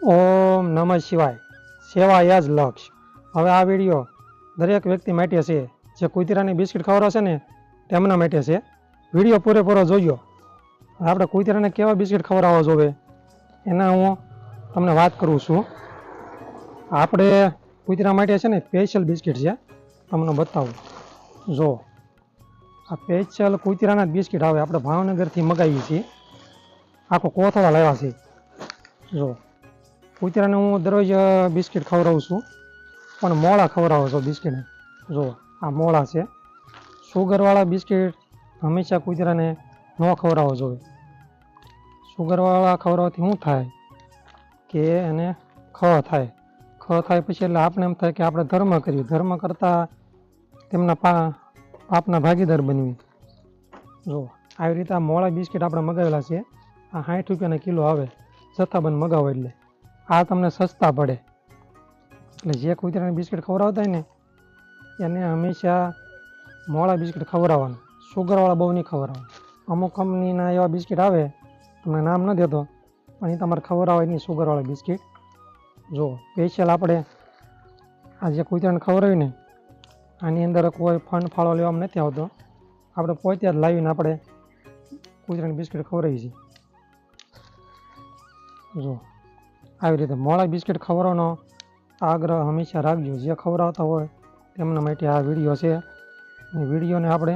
ઓમ નમઃ શિવાય. સેવા એ જ લક્ષ. હવે આ વિડીયો દરેક વ્યક્તિ માટે છે જે કૂતરાની બિસ્કિટ ખવડાવશે ને તેમના માટે છે. વિડીયો પૂરેપૂરો જોજો. આપણે કૂતરાને કેવા બિસ્કિટ ખવડાવવા જોવે એના હું તમને વાત કરું છું. આપણે કૂતરા માટે છે ને સ્પેશિયલ બિસ્કિટ છે, તમને બતાવું. જો આ સ્પેશિયલ કૂતરાના જ બિસ્કિટ આવે, આપણે ભાવનગરથી મગાવીએ છીએ. આખો કોથળા લાવ્યા છે. જો કૂતરાને હું દરરોજ બિસ્કિટ ખવડાવું છું, પણ મોળા ખવડાવું છું બિસ્કિટ. જો આ મોળા છે. સુગરવાળા બિસ્કિટ હંમેશા કૂતરાને ન ખવડાવવો જોઈએ. સુગરવાળા ખવડાવવાથી શું થાય કે એને ખ થાય પછી એટલે આપણે એમ થાય કે આપણે ધર્મ કરીએ, ધર્મ કરતાં તેમના પાપના ભાગીદાર બનવી. જો આવી રીતે આ મોળા બિસ્કિટ આપણે મગાવેલા છે. આ 60 રૂપિયાના કિલો આવે જથ્થાબંધ મગાવો એટલે. આ તમને સસ્તા પડે. એટલે જે કૂતરાને બિસ્કિટ ખવડાવતા હોય ને એને હંમેશા મોળા બિસ્કિટ ખવડાવવાના, સુગરવાળા બહુ નહીં ખવડાવવાના. અમુક કંપનીના એવા બિસ્કિટ આવે, તમને નામ ન દેતો, પણ એ તમારે ખવડાવાય નહીં સુગરવાળા બિસ્કિટ. જો સ્પેશિયલ આપણે આ જે કૂતરાને ખવડાવ્યું ને આની અંદર કોઈ ફંડ ફાળો લેવામાં નથી આવતો. આપણે પોતે જ લાવીને આપણે કૂતરાની બિસ્કિટ ખવડાવીએ છીએ. જો આવી રીતે મોળા બિસ્કિટ ખવડાવવાનો આગ્રહ હંમેશા રાખજો. જે ખવડાવતા હોય તેમના માટે આ વિડીયો છે. એ વિડીયોને આપણે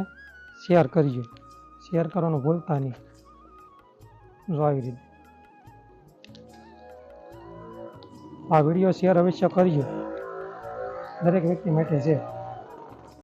શેર કરજો. શેર કરવાનું ભૂલતા નહીં. જો આવી રીતે આ વિડીયો શેર અવશ્ય કરજો. દરેક વ્યક્તિ માટે છે.